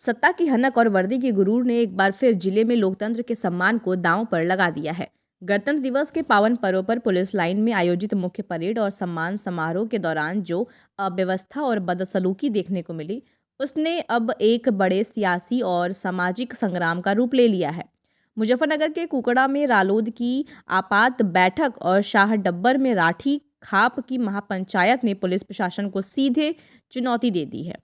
सत्ता की हनक और वर्दी के गुरूर ने एक बार फिर जिले में लोकतंत्र के सम्मान को दांव पर लगा दिया है। गणतंत्र दिवस के पावन पर्व पर पुलिस लाइन में आयोजित मुख्य परेड और सम्मान समारोह के दौरान जो अव्यवस्था और बदसलूकी देखने को मिली, उसने अब एक बड़े सियासी और सामाजिक संग्राम का रूप ले लिया है। मुजफ्फरनगर के कुकड़ा में रालोद की आपात बैठक और शाहडब्बर में राठी खाप की महापंचायत ने पुलिस प्रशासन को सीधे चुनौती दे दी है।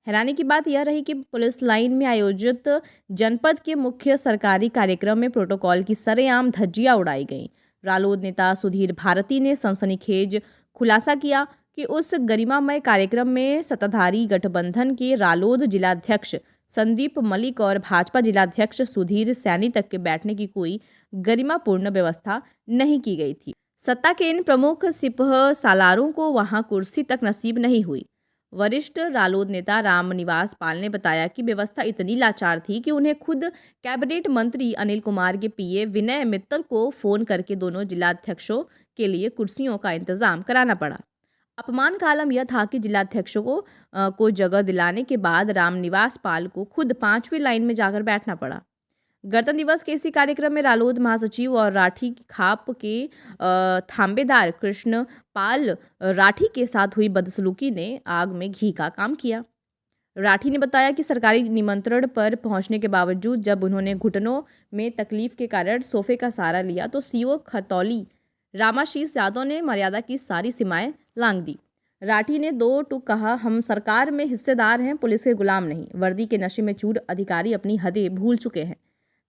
हैरानी की बात यह रही कि पुलिस लाइन में आयोजित जनपद के मुख्य सरकारी कार्यक्रम में प्रोटोकॉल की सरेआम धज्जियां उड़ाई गईं। रालोद नेता सुधीर भारती ने सनसनीखेज खुलासा किया कि उस गरिमामय कार्यक्रम में सत्ताधारी गठबंधन के रालोद जिलाध्यक्ष संदीप मलिक और भाजपा जिलाध्यक्ष सुधीर सैनी तक के बैठने की कोई गरिमापूर्ण व्यवस्था नहीं की गई थी। सत्ता के इन प्रमुख सिपह सालारों को वहां कुर्सी तक नसीब नहीं हुई। वरिष्ठ रालोद नेता रामनिवास पाल ने बताया कि व्यवस्था इतनी लाचार थी कि उन्हें खुद कैबिनेट मंत्री अनिल कुमार के पीए विनय मित्तल को फोन करके दोनों जिलाध्यक्षों के लिए कुर्सियों का इंतजाम कराना पड़ा। अपमान का आलम यह था कि जिलाध्यक्षों को जगह दिलाने के बाद रामनिवास पाल को खुद 5वीं लाइन में जाकर बैठना पड़ा। गणतंत्र दिवस के इसी कार्यक्रम में रालोद महासचिव और राठी खाप के थांबेदार कृष्ण पाल राठी के साथ हुई बदसलूकी ने आग में घी का काम किया। राठी ने बताया कि सरकारी निमंत्रण पर पहुंचने के बावजूद जब उन्होंने घुटनों में तकलीफ के कारण सोफे का सहारा लिया तो सीओ खतौली रामाशीष यादव ने मर्यादा की सारी सीमाएं लांघ दी। राठी ने दो टूक कहा, हम सरकार में हिस्सेदार हैं, पुलिस के गुलाम नहीं। वर्दी के नशे में चूर अधिकारी अपनी हदें भूल चुके हैं।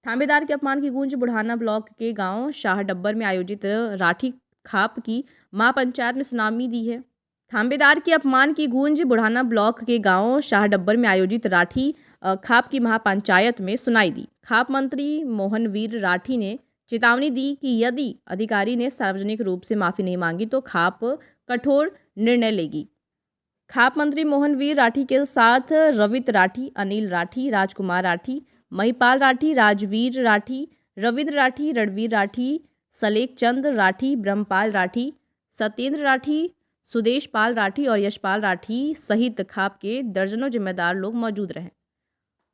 थांबेदार के अपमान की गूंज बुढ़ाना ब्लॉक के गांव शाहडब्बर में आयोजित राठी खाप की महापंचायत में सुनामी दी है। थांबेदार के अपमान की गूंज बुढ़ाना ब्लॉक के गांव शाहडब्बर में आयोजित राठी खाप की महापंचायत में सुनाई दी। खाप मंत्री मोहनवीर राठी ने चेतावनी दी कि यदि अधिकारी ने सार्वजनिक रूप से माफी नहीं मांगी तो खाप कठोर निर्णय लेगी। खाप मंत्री मोहनवीर राठी के साथ रवित राठी, अनिल राठी, राजकुमार राठी, महिपाल राठी, राजवीर राठी, रविंद्र राठी, रणवीर राठी, सलेख चंद राठी, ब्रह्मपाल राठी, सत्येंद्र राठी, सुदेश पाल राठी और यशपाल राठी सहित खाप के दर्जनों जिम्मेदार लोग मौजूद रहे।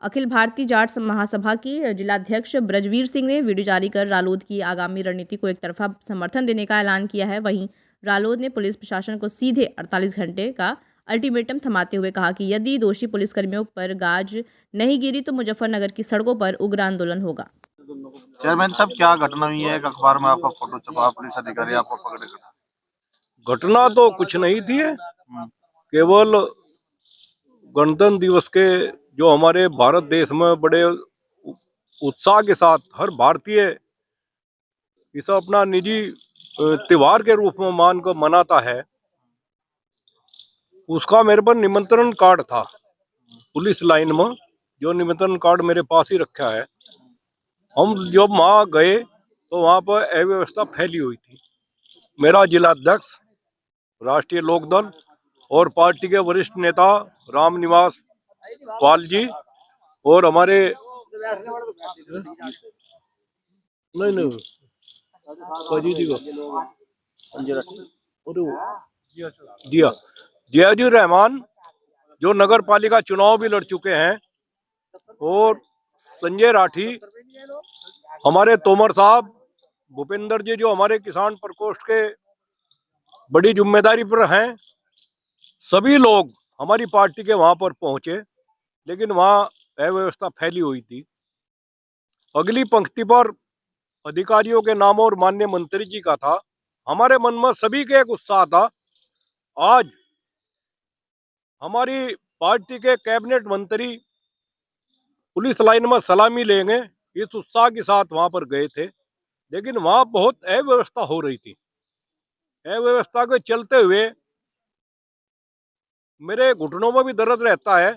अखिल भारतीय जाट महासभा की जिलाध्यक्ष ब्रजवीर सिंह ने वीडियो जारी कर रालोद की आगामी रणनीति को एक तरफा समर्थन देने का ऐलान किया है। वहीं रालोद ने पुलिस प्रशासन को सीधे 48 घंटे का अल्टीमेटम थमाते हुए कहा कि यदि दोषी पुलिसकर्मियों पर गाज नहीं गिरी तो मुजफ्फरनगर की सड़कों पर उग्र आंदोलन होगा। चेयरमैन साहब, क्या घटना हुई है? एक अखबार में आपका फोटो छपा, पुलिस अधिकारी आपको पकड़े गए। घटना तो कुछ नहीं थी, केवल गणतंत्र दिवस के जो हमारे भारत देश में बड़े उत्साह के साथ हर भारतीय इसे अपना निजी त्योहार के रूप में मान कर मनाता है, उसका मेरे पर निमंत्रण कार्ड था। पुलिस लाइन में जो निमंत्रण कार्ड मेरे पास ही रखा है। हम जब वहाँ गए तो वहाँ पर अव्यवस्था फैली हुई थी। मेरा जिलाध्यक्ष, राष्ट्रीय लोकदल और पार्टी के वरिष्ठ नेता रामनिवास पाल जी और हमारे जियाजुर रहमान जो नगर पालिका चुनाव भी लड़ चुके हैं, और संजय राठी, हमारे तोमर साहब, भूपेंद्र जी जो हमारे किसान प्रकोष्ठ के बड़ी जिम्मेदारी पर हैं, सभी लोग हमारी पार्टी के वहां पर पहुंचे, लेकिन वहां अव्यवस्था फैली हुई थी। अगली पंक्ति पर अधिकारियों के नाम और माननीय मंत्री जी का था। हमारे मन में सभी के एक उत्साह था, आज हमारी पार्टी के कैबिनेट मंत्री पुलिस लाइन में सलामी लेंगे, इस उत्साह के साथ वहां पर गए थे। लेकिन वहां बहुत अव्यवस्था हो रही थी। अव्यवस्था के चलते हुए मेरे घुटनों में भी दर्द रहता है,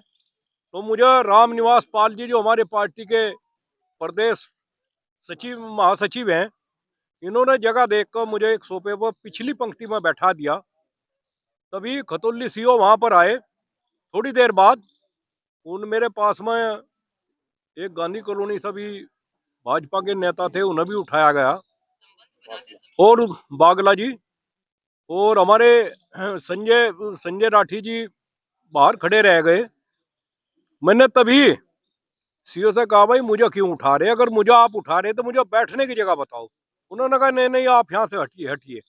तो मुझे रामनिवास पाल जी जो हमारे पार्टी के प्रदेश सचिव महासचिव हैं, इन्होंने जगह देखकर मुझे एक सोफे पर पिछली पंक्ति में बैठा दिया। तभी खतौली सीओ वहां पर आए। थोड़ी देर बाद मेरे पास में एक गांधी कॉलोनी से भी भाजपा के नेता थे, उन्हें भी उठाया गया, और बागला जी और हमारे संजय राठी जी बाहर खड़े रह गए। मैंने तभी सीओ से कहा भाई मुझे क्यों उठा रहे, अगर मुझे आप उठा रहे तो मुझे बैठने की जगह बताओ। उन्होंने कहा नहीं नहीं आप यहाँ से हटिए हटिए।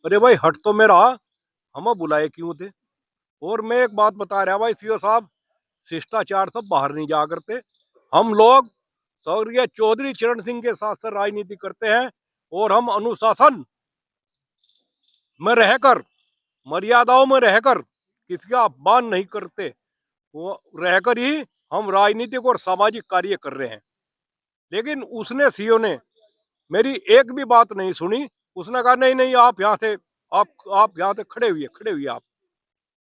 अरे भाई हट तो मैं रहा, हम बुलाए क्यों थे। और मैं एक बात बता रहा भाई सीओ साहब, शिष्टाचार सब बाहर नहीं जा करते। हम लोग स्वर्गीय चौधरी चरण सिंह के साथ साथ राजनीति करते हैं और हम अनुशासन में रहकर, मर्यादाओं में रहकर, किसी का अपमान नहीं करते। वो रहकर ही हम राजनीतिक और सामाजिक कार्य कर रहे हैं। लेकिन उसने सीओ ने मेरी एक भी बात नहीं सुनी। उसने कहा नहीं नहीं आप यहाँ से आप यहाँ से खड़े हुए आप।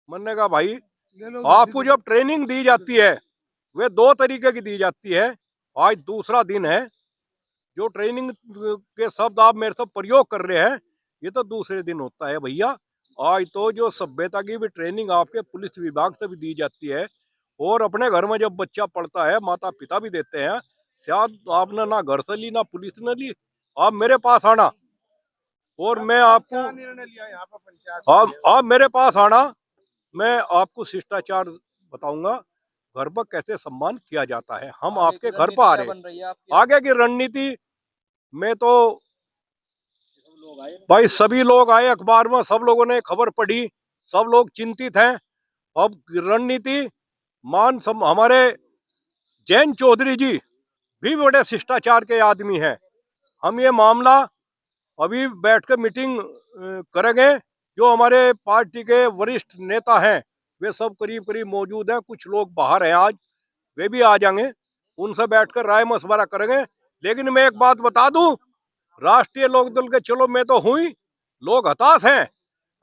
मैंने कहा भाई आपको जब ट्रेनिंग दी जाती है वे दो तरीके की दी जाती है। आज दूसरा दिन है, जो ट्रेनिंग के शब्द आप मेरे से प्रयोग कर रहे हैं ये तो दूसरे दिन होता है भैया। आज तो जो सभ्यता की भी ट्रेनिंग आपके पुलिस विभाग से भी दी जाती है और अपने घर में जब बच्चा पढ़ता है माता पिता भी देते हैं। शायद आपने ना घर से ली ना पुलिस ने ली, आप मेरे पास आना और मैं आपको आप मेरे पास आना, मैं आपको शिष्टाचार बताऊंगा, घर पर कैसे सम्मान किया जाता है। हम आपके घर पर आ रहे हैं। आगे की रणनीति में तो भाई सभी लोग आए, अखबार में सब लोगों ने खबर पढ़ी, सब लोग चिंतित हैं। अब रणनीति हमारे जैन चौधरी जी भी बड़े शिष्टाचार के आदमी हैं। हम ये मामला अभी बैठकर मीटिंग करेंगे। जो हमारे पार्टी के वरिष्ठ नेता हैं वे सब करीब करीब मौजूद हैं, कुछ लोग बाहर हैं आज, वे भी आ जाएंगे, उनसे बैठकर राय मशवरा करेंगे। लेकिन मैं एक बात बता दूं, राष्ट्रीय लोकदल के चलो मैं तो हुई, लोग हताश हैं।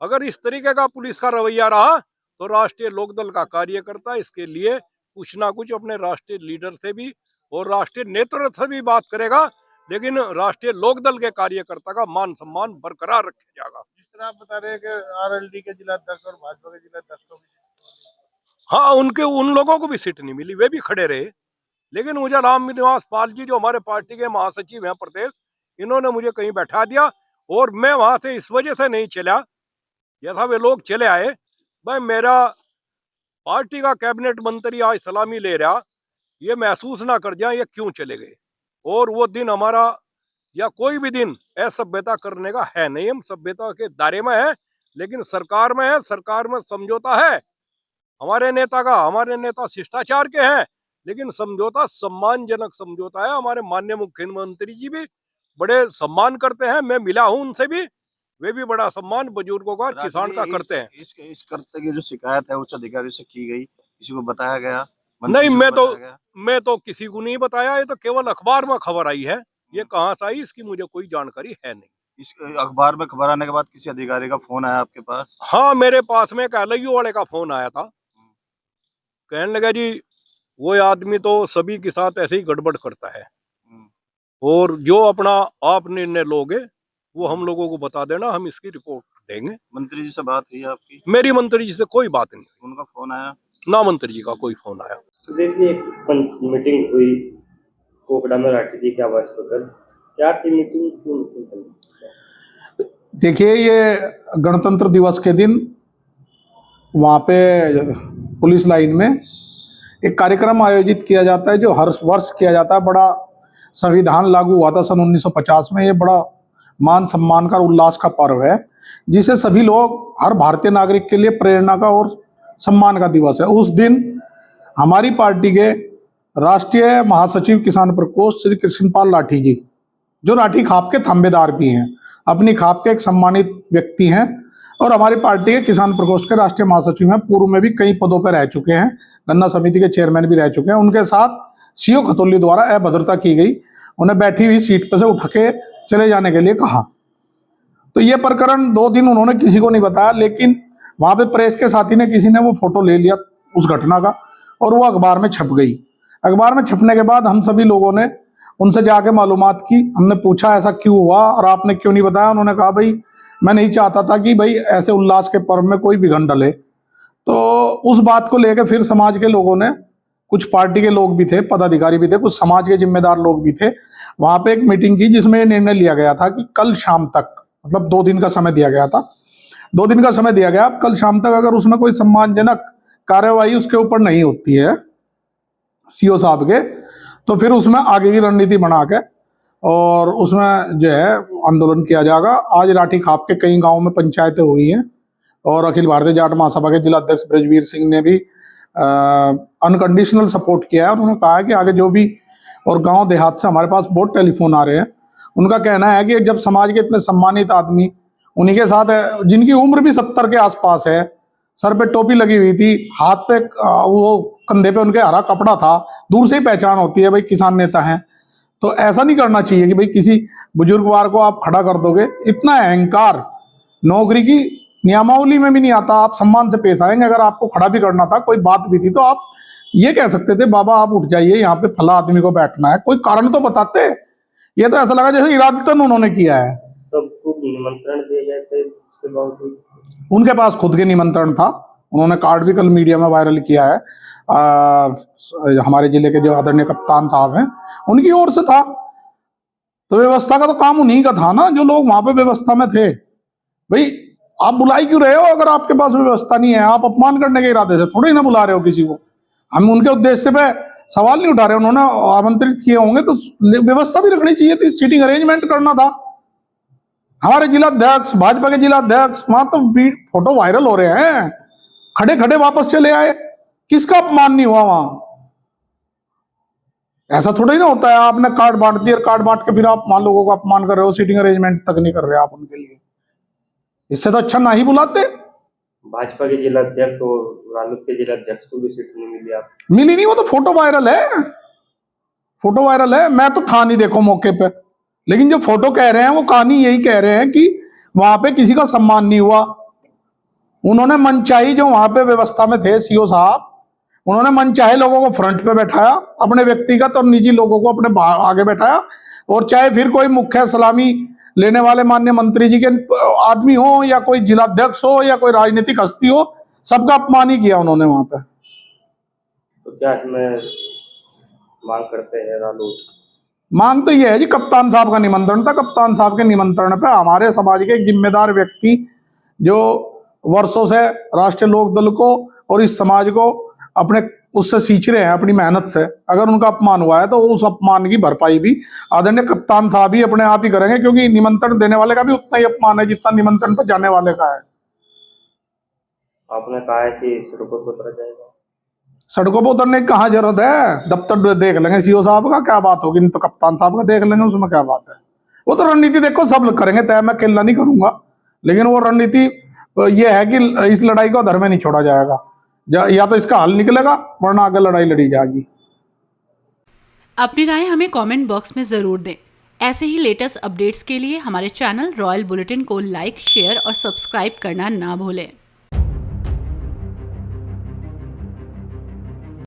अगर इस तरीके का पुलिस का रवैया रहा तो राष्ट्रीय लोकदल का कार्यकर्ता इसके लिए कुछ ना कुछ अपने राष्ट्रीय लीडर से भी और राष्ट्रीय नेतृत्व से भी बात करेगा। लेकिन राष्ट्रीय लोकदल के कार्यकर्ता का मान सम्मान बरकरार रखा जाएगा। जिस तरह आप बता रहे हैं कि आरएलडी के जिलाध्यक्ष और भाजपा के जिलाध्यक्ष को भी, हाँ उन लोगों को भी सीट नहीं मिली, वे भी खड़े रहे। लेकिन मुझे रामनिवास पाल जी जो हमारे पार्टी के महासचिव हैं प्रदेश, इन्होंने मुझे कहीं बैठा दिया और मैं वहां से इस वजह से नहीं चला जैसा वे लोग चले आए। भाई मेरा पार्टी का कैबिनेट मंत्री आज सलामी ले रहा, ये महसूस ना कर जाए ये क्यों चले गए। और वो दिन हमारा या कोई भी दिन असभ्यता करने का है नहीं, हम सभ्यता के दायरे में है। लेकिन सरकार में है, सरकार में समझौता है हमारे नेता का, हमारे नेता शिष्टाचार के हैं, लेकिन समझौता सम्मानजनक समझौता है। हमारे माननीय मुख्यमंत्री जी भी बड़े सम्मान करते हैं, मैं मिला हूं उनसे भी, वे भी बड़ा सम्मान बुजुर्गों का किसान का करते हैं। इस करते की जो शिकायत है उच्च अधिकारी से की गई, किसी को बताया गया? नहीं मैं तो किसी को नहीं बताया, ये तो केवल अखबार में खबर आई है, ये कहाँ से आई इसकी मुझे कोई जानकारी है नहीं। इस अखबार में खबर आने के बाद किसी अधिकारी का फोन आया आपके पास? हाँ मेरे पास में एक LIU वाले का फोन आया था, कहने लगा जी वो आदमी तो सभी के साथ ऐसे ही गड़बड़ करता है और जो अपना आप निर्णय लोगे वो हम लोगों को बता देना, हम इसकी रिपोर्ट देंगे। मंत्री जी से बात हुई आपकी? मेरी मंत्री जी से कोई बात नहीं। उनका फोन आया? ना मंत्री जी का कोई फोन आया। देखिए एक मीटिंग हुई कोकड़ा में लाठी जी की आवाज पर, क्या थी मीटिंग, क्यों मीटिंग? देखिए ये गणतंत्र दिवस के दिन वहाँ पे पुलिस लाइन में एक कार्यक्रम आयोजित किया जाता है जो हर वर्ष किया जाता है। बड़ा संविधान लागू हुआ था सन 1950 में। ये बड़ा मान सम्मान का उल्लास का पर्व है जिसे सभी लोग, हर भारतीय नागरिक के लिए प्रेरणा का और सम्मान का दिवस है। उस दिन हमारी पार्टी के राष्ट्रीय महासचिव किसान प्रकोष्ठ श्री कृष्णपाल लाठी जी, जो लाठी खाप के थांबेदार भी हैं, अपनी खाप के एक सम्मानित व्यक्ति हैं और हमारी पार्टी के किसान प्रकोष्ठ के राष्ट्रीय महासचिव हैं। पूर्व में भी कई पदों पर रह चुके हैं, गन्ना समिति के चेयरमैन भी रह चुके हैं। उनके साथ सीओ खतौली द्वारा अभद्रता की गई, उन्हें बैठी हुई सीट पर से उठ के चले जाने के लिए कहा। तो ये प्रकरण 2 दिन उन्होंने किसी को नहीं बताया, लेकिन वहां पे प्रेस के साथी ने किसी ने वो फोटो ले लिया उस घटना का और वो अखबार में छप गई। अखबार में छपने के बाद हम सभी लोगों ने उनसे जाके मालूमात की। हमने पूछा ऐसा क्यों हुआ और आपने क्यों नहीं बताया। उन्होंने कहा भाई मैं नहीं चाहता था कि भाई ऐसे उल्लास के पर्व में कोई विघ्न डले। तो उस बात को लेकर फिर समाज के लोगों ने, कुछ पार्टी के लोग भी थे, पदाधिकारी भी थे, कुछ समाज के जिम्मेदार लोग भी थे, वहां पे एक मीटिंग की जिसमें निर्णय लिया गया था कि कल शाम तक, मतलब 2 दिन का समय दिया गया था, 2 दिन का समय दिया गया। अब कल शाम तक अगर उसमें कोई सम्मानजनक कार्यवाही उसके ऊपर नहीं होती है सीओ साहब के, तो फिर उसमें आगे की रणनीति बना के और उसमें जो है आंदोलन किया जाएगा। आज राठी खाप के कई गांवों में पंचायतें हुई हैं और अखिल भारतीय जाट महासभा के जिला अध्यक्ष ब्रजवीर सिंह ने भी अनकंडीशनल सपोर्ट किया है। उन्होंने कहा है कि आगे जो भी, और गांव देहात से हमारे पास बहुत टेलीफोन आ रहे हैं, उनका कहना है कि जब समाज के इतने सम्मानित आदमी उन्हीं के साथ है, जिनकी उम्र भी 70 के आसपास है, सर पे टोपी लगी हुई थी, हाथ पे वो कंधे पे उनके हरा कपड़ा था, दूर से ही पहचान होती है भाई किसान नेता हैं। तो ऐसा नहीं करना चाहिए कि भाई किसी बुजुर्गवार को आप खड़ा कर दोगे। इतना अहंकार नौकरी की नियमावली में भी नहीं आता। आप सम्मान से पेश आएंगे। अगर आपको खड़ा भी करना था, कोई बात भी थी, तो आप ये कह सकते थे बाबा आप उठ जाइए, यहाँ पे फला आदमी को बैठना है, कोई कारण तो बताते। ये तो ऐसा लगा जैसे इरादतन उन्होंने किया है। सबको निमंत्रण दिए गए थे, उसके बावजूद उनके पास खुद के निमंत्रण था। उन्होंने कार्ड भी कल मीडिया में वायरल किया है। हमारे जिले के जो आदरणीय कप्तान साहब हैं, उनकी ओर से था। तो व्यवस्था का तो काम उन्हीं का था ना, जो लोग वहां पे व्यवस्था में थे। भाई आप बुलाई क्यों रहे हो अगर आपके पास व्यवस्था नहीं है? आप अपमान करने के इरादे से थोड़ी ना बुला रहे हो किसी को। हम उनके उद्देश्य पे सवाल नहीं उठा रहे। उन्होंने आमंत्रित किए होंगे तो व्यवस्था भी रखनी चाहिए थी, सीटिंग अरेंजमेंट करना था। हमारे जिला अध्यक्ष, भाजपा के जिला अध्यक्ष, वहां तो फोटो वायरल हो रहे हैं, खड़े खड़े वापस चले आए। किसका अपमान नहीं हुआ वहां? ऐसा थोड़ा ही ना होता है आपने कार्ड बांट दिया और कार्ड बांट के फिर आप मान लोगों को अपमान कर रहे हो, सीटिंग अरेंजमेंट तक नहीं कर रहे आप उनके लिए। इससे तो अच्छा ना ही बुलाते। भाजपा के जिला अध्यक्ष और रालोद के जिला अध्यक्ष को भी सीट नहीं मिली। आप मिली नहीं, वो तो फोटो वायरल है, फोटो वायरल है। मैं तो था नहीं देखो मौके पे, लेकिन जो फोटो कह रहे हैं वो कहानी यही कह रहे हैं कि वहां पे किसी का सम्मान नहीं हुआ। उन्होंने मनचाही, जो वहां पे व्यवस्था में थे सीओ साहब, उन्होंने मनचाहे लोगों को फ्रंट पे बैठाया, अपने व्यक्तिगत और निजी लोगों को अपने आगे बैठाया। और चाहे फिर कोई मुख्य सलामी लेने वाले माननीय मंत्री जी के आदमी हो या कोई जिलाध्यक्ष हो या कोई राजनीतिक हस्ती हो, सबका अपमान ही किया उन्होंने वहां पे। तो क्या इसमें मांग करते हैं रालोद? मांग तो यह है जी, कप्तान साहब का निमंत्रण था। कप्तान साहब के निमंत्रण पे हमारे समाज के एक जिम्मेदार व्यक्ति, जो वर्षों से राष्ट्रीय लोकदल को और इस समाज को अपने उससे सींच रहे हैं अपनी मेहनत से, अगर उनका अपमान हुआ है तो उस अपमान की भरपाई भी आदरणीय कप्तान साहब ही अपने आप ही करेंगे, क्योंकि निमंत्रण देने वाले का भी उतना ही अपमान है जितना निमंत्रण पर जाने वाले का है। आपने कहा है कि सड़कों पर उतरा जाएगा। सड़कों पर उतरने की कहाँ जरूरत है? दफ्तर देख लेंगे सीओ साहब का, क्या बात होगी? नहीं तो कप्तान साहब का देख लेंगे, उसमें क्या बात है? वो तो रणनीति देखो सब करेंगे तय, मैं अकेला नहीं करूंगा। लेकिन वो रणनीति ये है कि इस लड़ाई को अधर में नहीं छोड़ा जाएगा, या तो इसका हल निकलेगा वरना आगे लड़ाई लड़ी जाएगी। अपनी राय हमें कमेंट बॉक्स में ज़रूर दें। ऐसे ही लेटेस्ट अपडेट्स के लिए हमारे चैनल रॉयल बुलेटिन को लाइक, शेयर और सब्सक्राइब करना ना भूलें।